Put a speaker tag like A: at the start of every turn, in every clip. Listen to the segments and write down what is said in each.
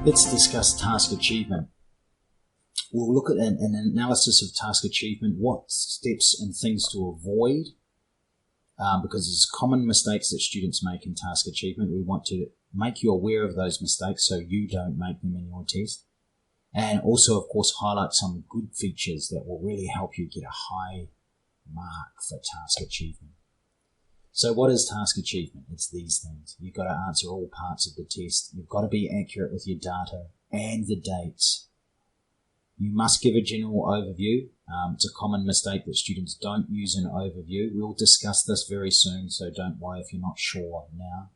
A: Let's discuss task achievement. We'll look at an analysis of task achievement, what steps and things to avoid, because there's common mistakes that students make in task achievement. We want to make you aware of those mistakes so you don't make them in your test. And also, of course, highlight some good features that will really help you get a high mark for task achievement. So what is task achievement? It's these things. You've got to answer all parts of the test. You've got to be accurate with your data and the dates. You must give a general overview. It's a common mistake that students don't use an overview. We'll discuss this very soon, so don't worry if you're not sure now.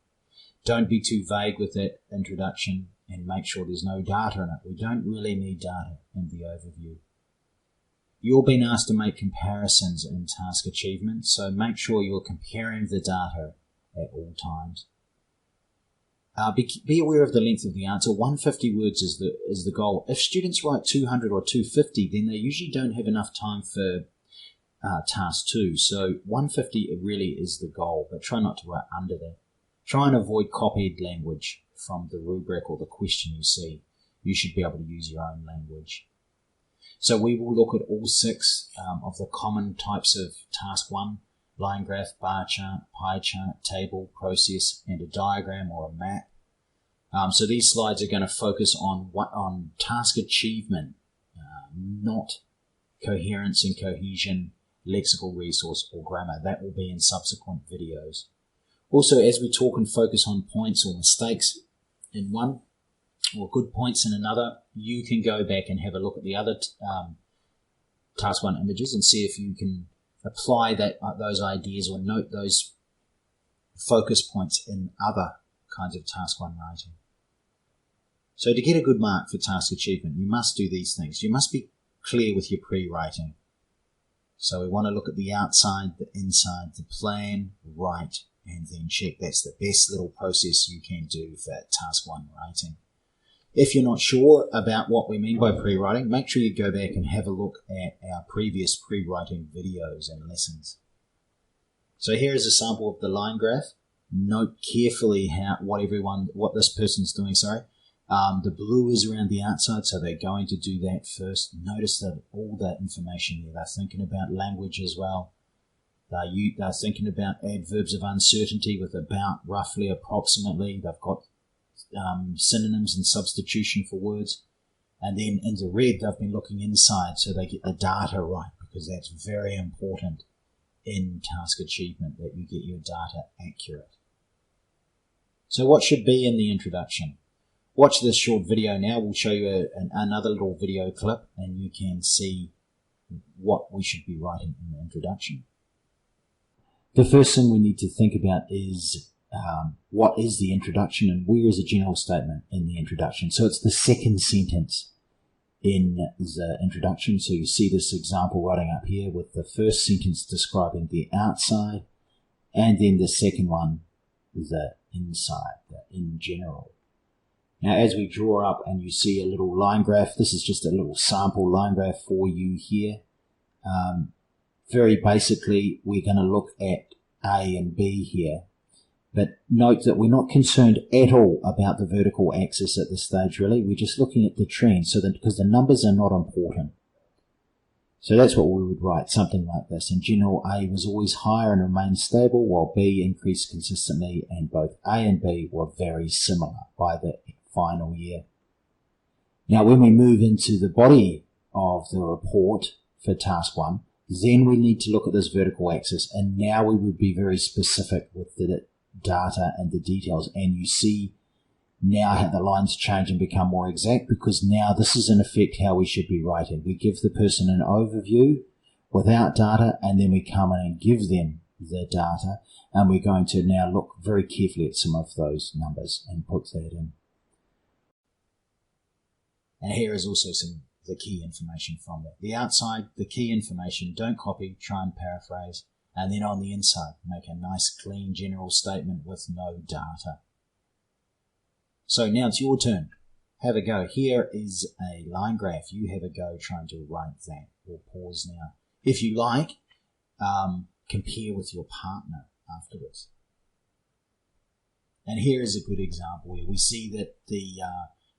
A: Don't be too vague with that introduction and make sure there's no data in it. We don't really need data in the overview. You're being asked to make comparisons in task achievement, so make sure you're comparing the data at all times. Be aware of the length of the answer. 150 words is the goal. If students write 200 or 250, then they usually don't have enough time for task 2. So 150 really is the goal, but try not to write under that. Try and avoid copied language from the rubric or the question you see. You should be able to use your own language. So we will look at all 6 of the common types of task 1, line graph, bar chart, pie chart, table, process, and a diagram or a map. So these slides are going to focus on task achievement, not coherence and cohesion, lexical resource, or grammar. That will be in subsequent videos. Also, as we talk and focus on points or mistakes in one, or good points in another, you can go back and have a look at the other task 1 images and see if you can apply those ideas or note those focus points in other kinds of task 1 writing. So to get a good mark for task achievement, you must do these things. You must be clear with your pre-writing. So we want to look at the outside, the inside, the plan, write, and then check. That's the best little process you can do for task 1 writing. If you're not sure about what we mean by pre-writing, make sure you go back and have a look at our previous pre-writing videos and lessons. So here is a sample of the line graph. Note carefully what this person's doing, The blue is around the outside, so they're going to do that first. Notice that all that information here, they're thinking about language as well. They're thinking about adverbs of uncertainty with about, roughly, approximately. They've got synonyms and substitution for words. And then in the red, they've been looking inside so they get the data right, because that's very important in task achievement, that you get your data accurate. So what should be in the introduction? Watch this short video now. We'll show you another little video clip and you can see what we should be writing in the introduction. The first thing we need to think about is what is the introduction and where is a general statement in the introduction. So it's the second sentence in the introduction. So you see this example writing up here with the first sentence describing the outside and then the second one, the inside, the in general. Now as we draw up and you see a little line graph, this is just a little sample line graph for you here. Very basically, we're going to look at A and B here. But note that we're not concerned at all about the vertical axis at this stage, really. We're just looking at the trend, because the numbers are not important. So that's what we would write, something like this. In general, A was always higher and remained stable, while B increased consistently, and both A and B were very similar by the final year. Now, when we move into the body of the report for task 1, then we need to look at this vertical axis, and now we would be very specific with the data and the details, and you see now how the lines change and become more exact, because now this is in effect how we should be writing. We give the person an overview without data, and then we come in and give them the data, and we're going to now look very carefully at some of those numbers and put that in. And here is also the key information from that. The outside, the key information, don't copy, try and paraphrase. And then on the inside, make a nice, clean, general statement with no data. So now it's your turn. Have a go. Here is a line graph. You have a go trying to write that. We'll pause now. If you like, compare with your partner afterwards. And here is a good example where we see that the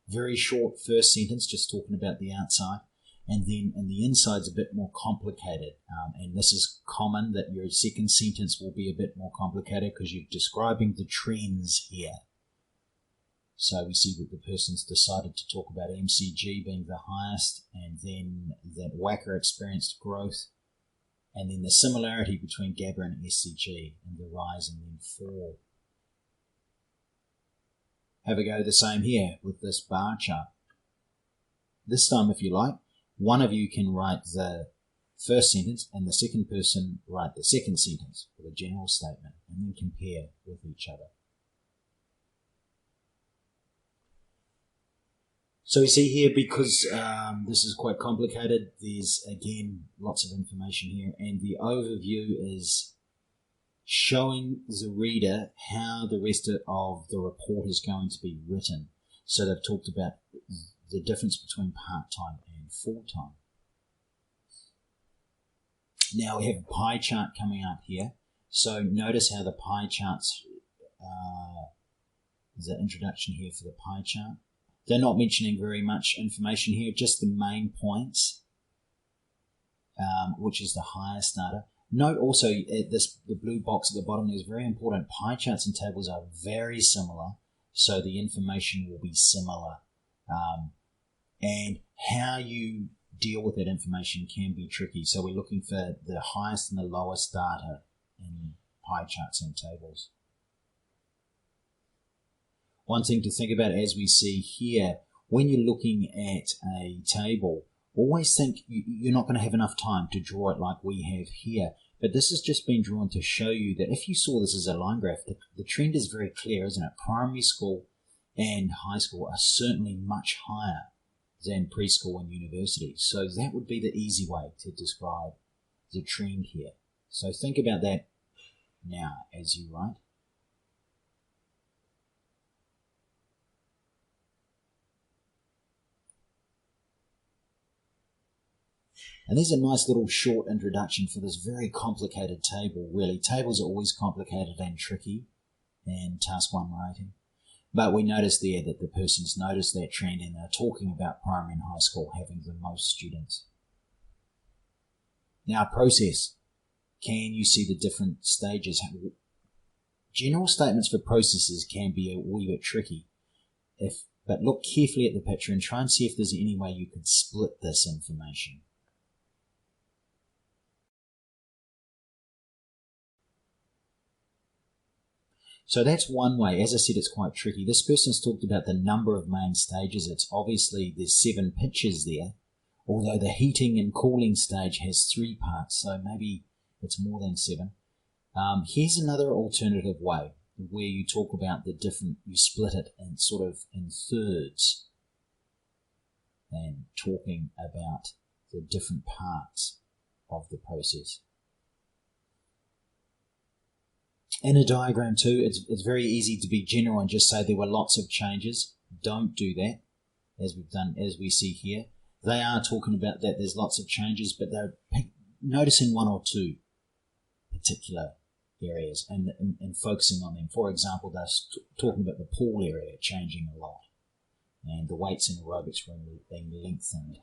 A: Very short first sentence, just talking about the outside. And then in the inside's a bit more complicated. And this is common that your second sentence will be a bit more complicated because you're describing the trends here. So we see that the person's decided to talk about MCG being the highest, and then that WACA experienced growth, and then the similarity between GABA and SCG and the rise and then fall. Have a go the same here with this bar chart. This time, if you like, one of you can write the first sentence and the second person write the second sentence with a general statement and then compare with each other. So we see here, because this is quite complicated, there's again lots of information here, and the overview is showing the reader how the rest of the report is going to be written. So they've talked about the difference between part-time and full-time. Now we have a pie chart coming up here. So notice how the pie charts, there's an introduction here for the pie chart. They're not mentioning very much information here, just the main points, which is the highest data. Note also the blue box at the bottom is very important. Pie charts and tables are very similar, so the information will be similar. And how you deal with that information can be tricky. So we're looking for the highest and the lowest data in pie charts and tables. One thing to think about, as we see here, when you're looking at a table, always think you're not going to have enough time to draw it like we have here. But this has just been drawn to show you that if you saw this as a line graph, the trend is very clear, isn't it? Primary school and high school are certainly much higher than preschool and university. So that would be the easy way to describe the trend here. So think about that now as you write. And there's a nice little short introduction for this very complicated table, really. Tables are always complicated and tricky in Task 1 writing. But we notice there that the person's noticed that trend and they're talking about primary and high school having the most students. Now, process. Can you see the different stages? General statements for processes can be a wee bit tricky. But look carefully at the picture and try and see if there's any way you could split this information. So that's one way. As I said, it's quite tricky. This person's talked about the number of main stages. It's obviously, there's 7 pitches there, although the heating and cooling stage has 3 parts, so maybe it's more than 7. Here's another alternative way where you talk about the different, you split it in sort of in thirds and talking about the different parts of the process. In a diagram too, it's very easy to be general and just say there were lots of changes. Don't do that, as we've done, as we see here. They are talking about that there's lots of changes, but they're noticing 1 or 2 particular areas and focusing on them. For example, they're talking about the pool area changing a lot and the weights in aerobics room being lengthened